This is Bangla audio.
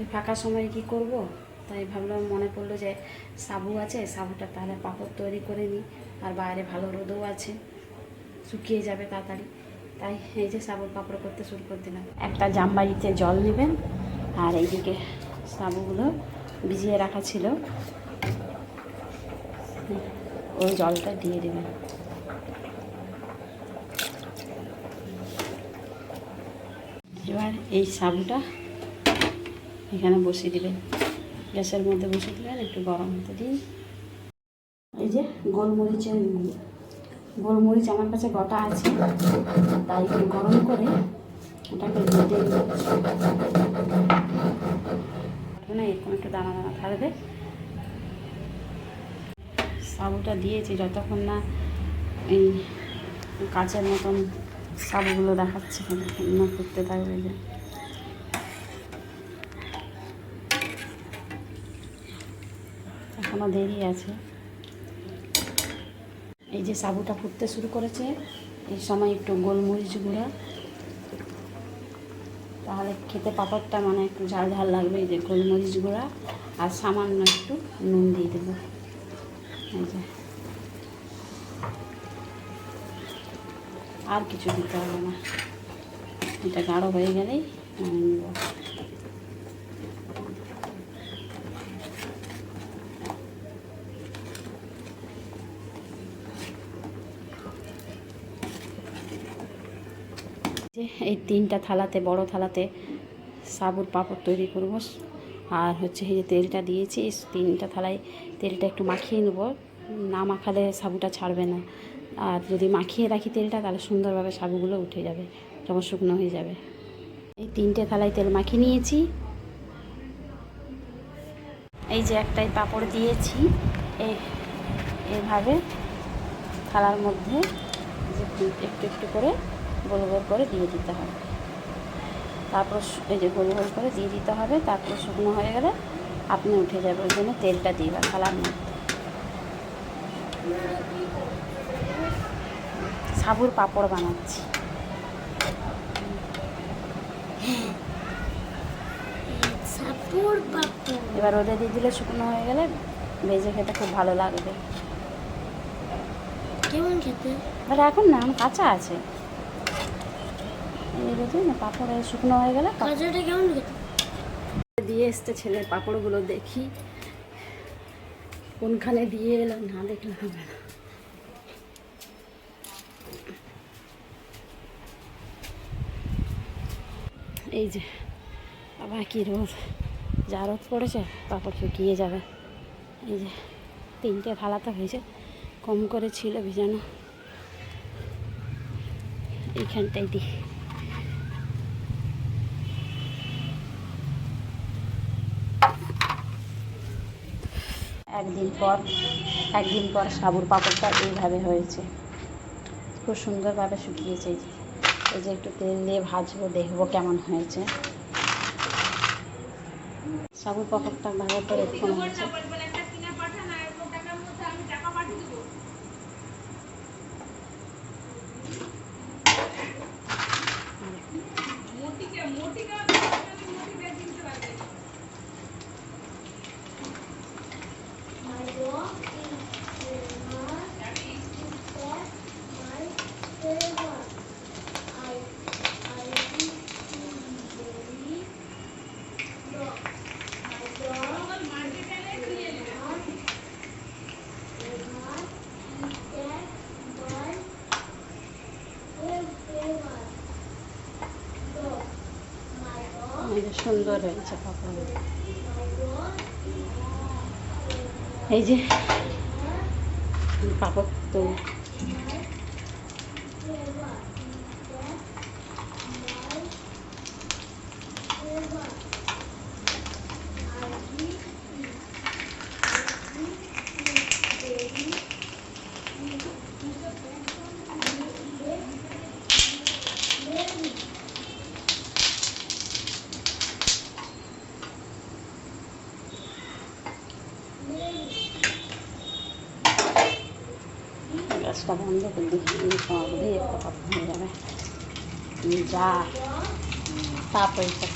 এই ফাঁকা সময় কি করব, তাই ভাবলাম, মনে পড়লো যে সাবু আছে, সাবুটা তাহলে পাঁপড় তৈরি করে নিই। আর বাইরে ভালো রোদও আছে, শুকিয়ে যাবে তাড়াতাড়ি। তাই এই যে সাবুর পাঁপড় করতে শুরু করে দিলাম। একটা জামবাড়িতে জল নেবেন, আর এইদিকে সাবুগুলো ভিজিয়ে রাখা ছিল, ওই জলটা দিয়ে দেবেন। এবার এই সাবুটা এখানে বসিয়ে দেবেন, গ্যাসের মধ্যে বসিয়ে দেবেন, একটু গরম হতে দিন। এই যে গোলমরিচ আমার কাছে গোটা আছে, তাই একটু গরম করে ওটাকে বেটে না, এরকম একটু দানা দানা থাকবে। সাবুটা দিয়েছি যতক্ষণ না এই কাঁচের মতন সাবুগুলো দেখাচ্ছে, না করতে থাকবে। যে এখনও দেরি আছে। এই যে সাবুটা ফুটতে শুরু করেছে, এই সময় একটু গোলমরিচ গুঁড়া, তাহলে খেতে পাঁপড়টা মানে একটু ঝাল ঝাল লাগবে। এই যে গোলমরিচ গুঁড়া আর সামান্য একটু নুন দিয়ে দেবো। এই যে আর কিছু দিতে হবে না, এটা গাঢ় হয়ে গেলেই নামিয়ে নেব। এই 3টা থালাতে, বড় থালাতে সাবুর পাঁপড় তৈরি করব। আর হচ্ছে এই যে তেলটা দিয়েছি, 3টা থালায় তেলটা একটু মাখিয়ে নেব, না মাখালে সাবুটা ছাড়বে না। আর যদি মাখিয়ে রাখি তেলটা, তাহলে সুন্দরভাবে সাবুগুলো উঠে যাবে যখন শুকনো হয়ে যাবে। এই 3টে থালায় তেল মাখিয়ে নিয়েছি। এই যে একটাই পাঁপড় দিয়েছি, এইভাবে থালার মধ্যে একটু একটু করে গোল গোল করে দিয়ে দিতে হবে। তারপর এই যে গোল গোল করে দিয়ে দিতে হবে, তারপর শুকনো হয়ে গেলে আপনি উঠে যাবে। ওই জন্য তেলটা দিবা থালার মধ্যে। সাবুর পাঁপড় বানাচ্ছি। এবার রোদে দিয়ে দিলে শুকনো হয়ে গেলে ভেজে খেতে খুব ভালো লাগবে। কেমন খেতে? আর এখন না, কাঁচা আছে। এই রোদে না পাঁপড় শুকনো হয়ে গেলে কাঁচাটা কেমন খেতে? দিয়ে এসছে ছেলের পাঁপড়গুলো, দেখি কোনখানে দিয়ে এলাম, না দেখলে হবে না। এই যে আবার কি রোদ, যা রোদ পড়েছে পাঁপড় শুকিয়ে যাবে। এই যে 3টে থালাতে হয়েছে, কম করে ছিল ভিজানো, এইখানটাই দিই। একদিন পর সাবুর পাঁপড়টা এইভাবে হয়েছে, খুব সুন্দরভাবে শুকিয়েছে। এই যে একটু তেল দিয়ে ভাজবো, দেখবো কেমন হয়েছে। সাবুর পাঁপড়টা ভালো করে এরকম হয়েছে। সুন্দর হয়েছে পাঁপড়। এই যে পাঁপড় তো গ্যাসটা বন্ধ করে দিই, সবই একটা পাপড় হয়ে যাবে। যা তাপ হয়েছে।